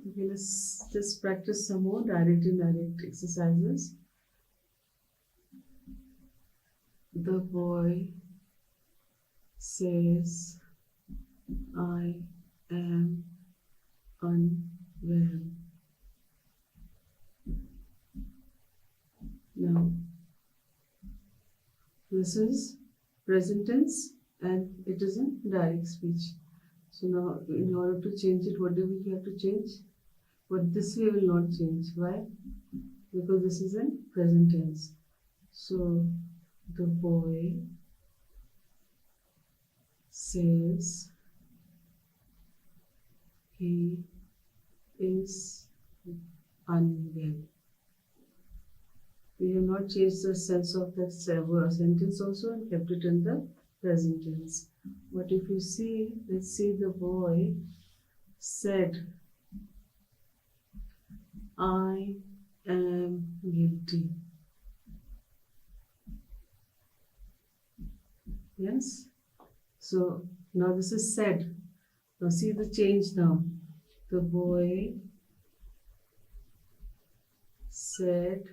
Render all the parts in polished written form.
Okay, let's just practice some more direct indirect exercises. The boy says, I am unwell. Now, this is present tense and it is in direct speech. So now, in order to change it, what do we have to change? But this we will not change. Why? Because this is in present tense. So, the boy says he is unwell. We have not changed the sense of that sentence also and kept it in the present tense. But if you see, let's see, the boy said, I am guilty. Yes? So now this is said. Now see the change now. The boy said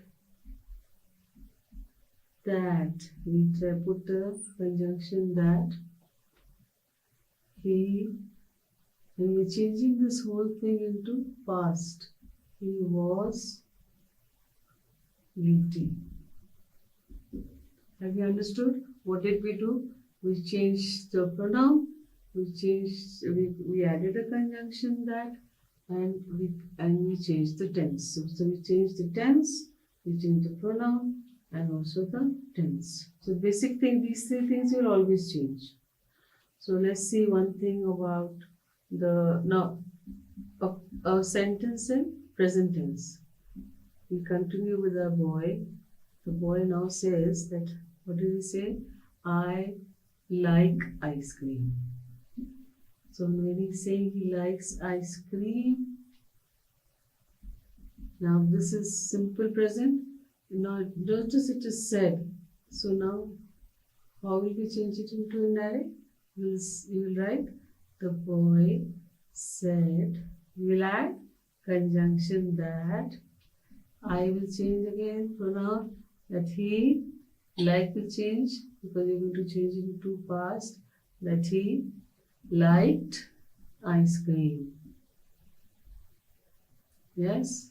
that. We put the conjunction that. He, and we're changing this whole thing into past. He was guilty. Have you understood? What did we do? We changed the pronoun. We added a conjunction that, and we changed the tense. So we changed the tense, we changed the pronoun, and also the tense. So basic thing, these three things will always change. So let's see one thing about a sentence in present tense. We continue with our boy. The boy now says that, what did he say? I like ice cream. So when he's saying he likes ice cream, now this is simple present. Now notice it is said. So now how will we change it into indirect? You will write the boy said. You will add conjunction that. I will change again pronoun that he. Like will change because you're going to change it into past, that he liked ice cream. Yes?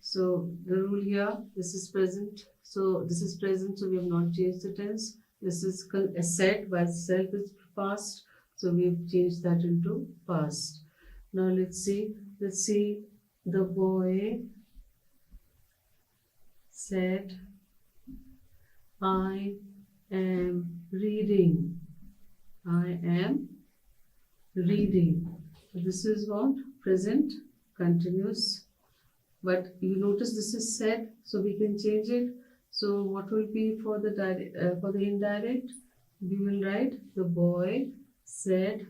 So the rule here, this is present. So this is present, so we have not changed the tense. This is said by itself is past, so we've changed that into past. Now let's see. The boy said, I am reading. I am reading. This is what? Present, continuous. But you notice this is said, so we can change it. So what will be for the indirect? We will write the boy said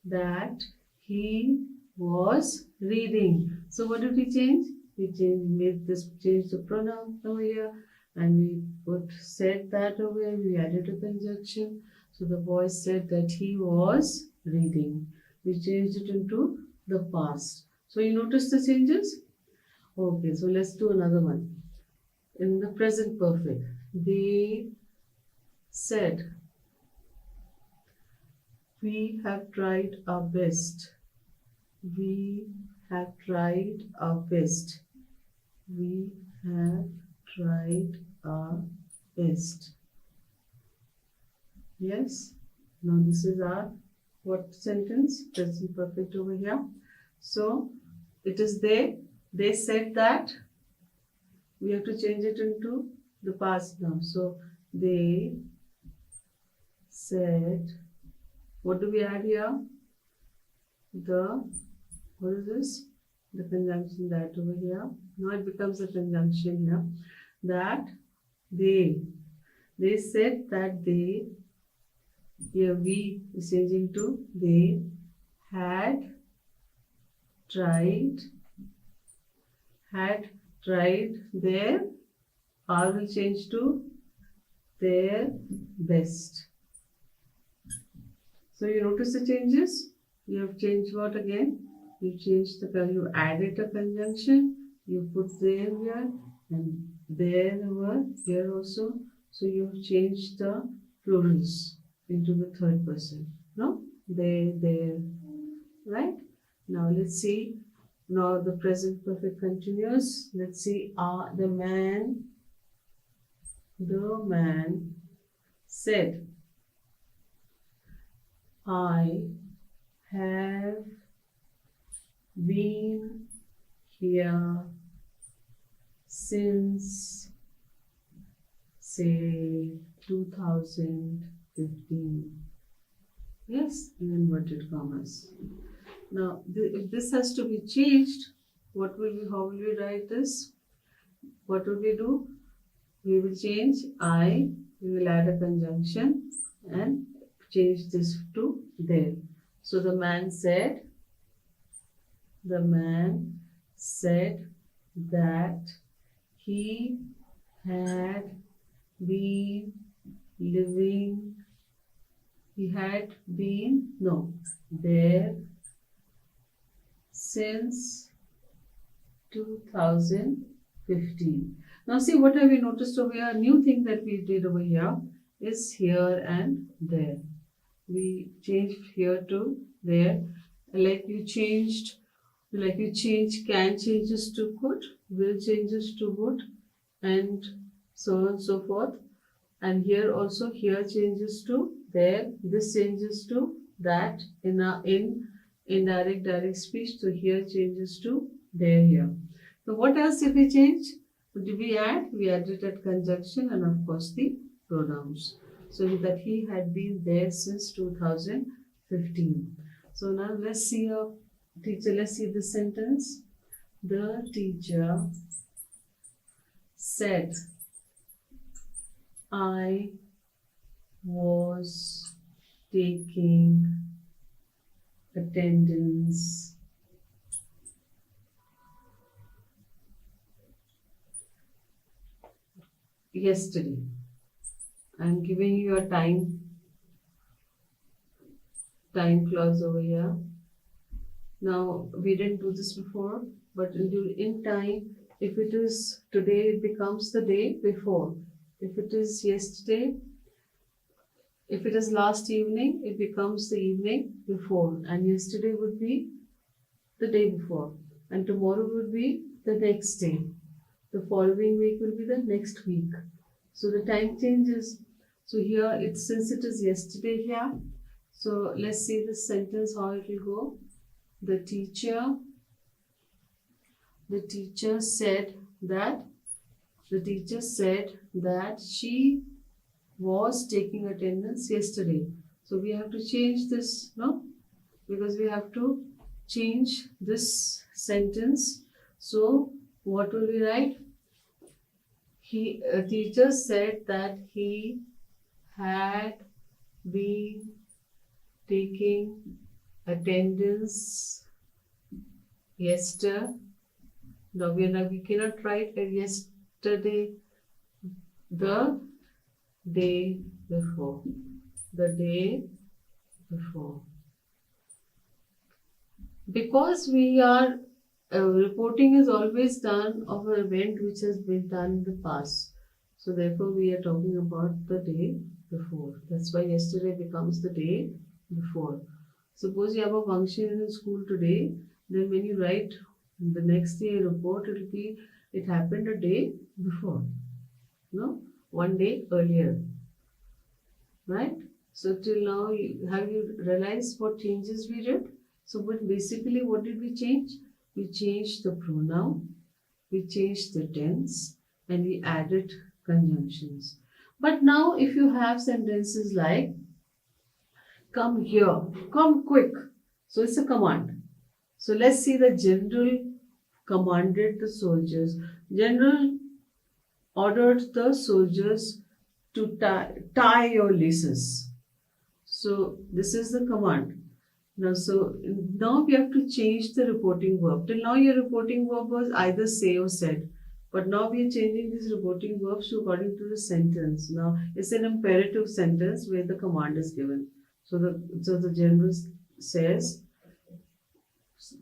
that he was reading. So what did we change? We change the pronoun over here, and we put said that over here. We added a conjunction. So the boy said that he was reading. We changed it into the past. So you notice the changes? Okay, so let's do another one. In the present perfect, they said, we have tried our best. We have tried our best. We have tried our best. Yes? Now this is our what sentence? Present perfect over here. So it is they said that. We have to change it into the past now. So they said, what do we add here? What is this? The conjunction that over here. Now it becomes a conjunction here. That they said that they, here we is changing to they had tried their, R will change to their best. So you notice the changes? You have changed what again? you change you added a conjunction, you put there here, and there over here also. So you've changed the plurals into the third person. No? They, there. Right? Now let's see. Now the present perfect continuous. Let's see. The man said, I have been here since, say, 2015. Yes, in inverted commas. Now, if this has to be changed, how will we write this? What will we do? We will change I, we will add a conjunction and change this to there. So the man said that he had been living, there since 2015. Now see, what have we noticed over here? A new thing that we did over here is here and there. We changed here to there. Like you change can changes to could, will changes to would, and so on and so forth. And here also, here changes to there, this changes to that in indirect direct speech. So here changes to there here. So what else did we change? What did we add? We added that conjunction and of course the pronouns. So that he had been there since 2015. So now let's see let's see the sentence. The teacher said, I was taking attendance yesterday. I'm giving you a time clause over here. Now, we didn't do this before, but in time, if it is today, it becomes the day before. If it is yesterday, if it is last evening, it becomes the evening before. And yesterday would be the day before. And tomorrow would be the next day. The following week will be the next week. So the time changes. So here, since it is yesterday here, so let's see the sentence, how it will go. The teacher said that she was taking attendance yesterday. So we have to change this, no? Because we have to change this sentence. So what will we write? Teacher said that he had been taking attendance yesterday. Now we cannot write yesterday. The day before. Because we are reporting is always done of an event which has been done in the past. So therefore we are talking about the day before. That's why yesterday becomes the day before. Suppose you have a function in school today, then when you write the next day report, it happened a day before. No? One day earlier. Right? So till now, have you realized what changes we did? So but basically what did we change? We changed the pronoun, we changed the tense, and we added conjunctions. But now if you have sentences like, come here, come quick. So it's a command. So let's see the general commanded the soldiers. General ordered the soldiers to tie your laces. So this is the command. Now we have to change the reporting verb. Till now your reporting verb was either say or said. But now we are changing these reporting verbs to according to the sentence. Now it's an imperative sentence where the command is given. So the general says,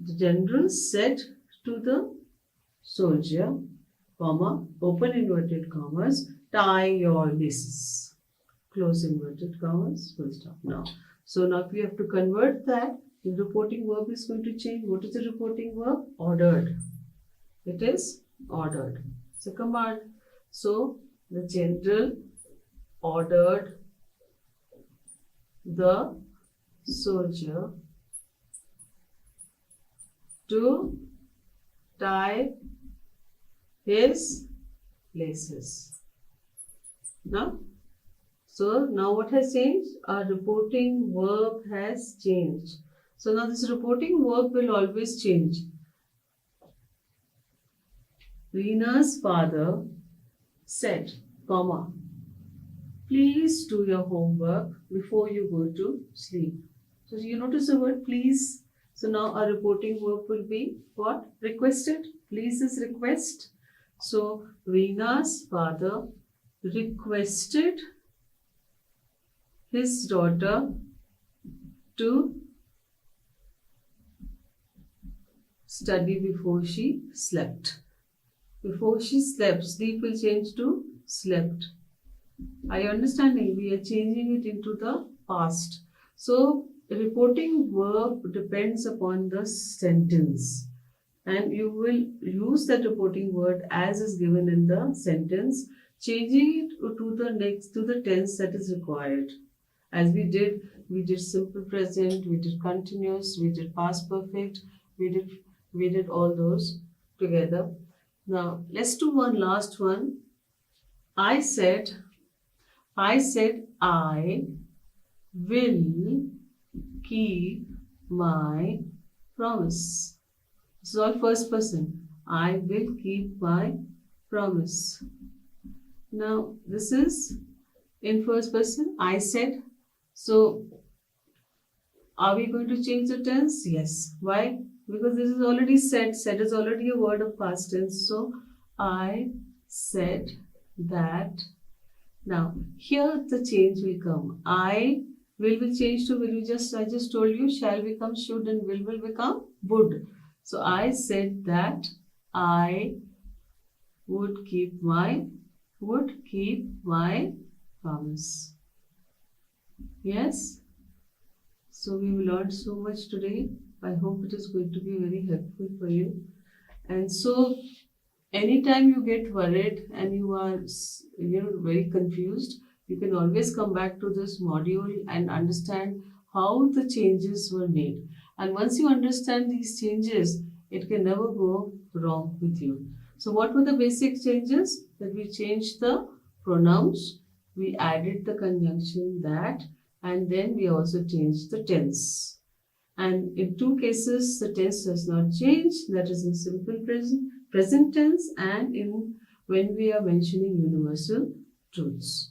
The general said to the soldier, comma, open inverted commas, tie your laces. Close inverted commas, full stop. Now, so now if we have to convert that, the reporting verb is going to change. What is the reporting verb? Ordered. It is ordered. It's a command. So the general ordered the soldier to tie his laces. Now, so now what has changed? Our reporting verb has changed. So now this reporting verb will always change. Reena's father said, comma, please do your homework before you go to sleep. So you notice the word please. So now our reporting verb will be what? Requested. Please is request. So Reena's father requested his daughter to study before she slept. Before she slept, sleep will change to slept. Are you understanding? We are changing it into the past. So reporting verb depends upon the sentence, and you will use that reporting word as is given in the sentence, changing it to the tense that is required. As we did simple present, we did continuous, we did past perfect, we did all those together. Now let's do one last one. I said I will keep my promise. This is all first person. I will keep my promise. Now this is in first person. I said. So are we going to change the tense? Yes. Why? Because this is already said. Said is already a word of past tense. So I said that. Now here the change will come. I will change to will. I just told you shall become should and will become would. So I said that I would keep my promise. Yes. So we learned so much today. I hope it is going to be very helpful for you. And so anytime you get worried and you are very confused, you can always come back to this module and understand how the changes were made. And once you understand these changes, it can never go wrong with you. So what were the basic changes? That we changed the pronouns, we added the conjunction that, and then we also changed the tense. And in two cases, the tense does not change. That is in simple present tense and in when we are mentioning universal truths.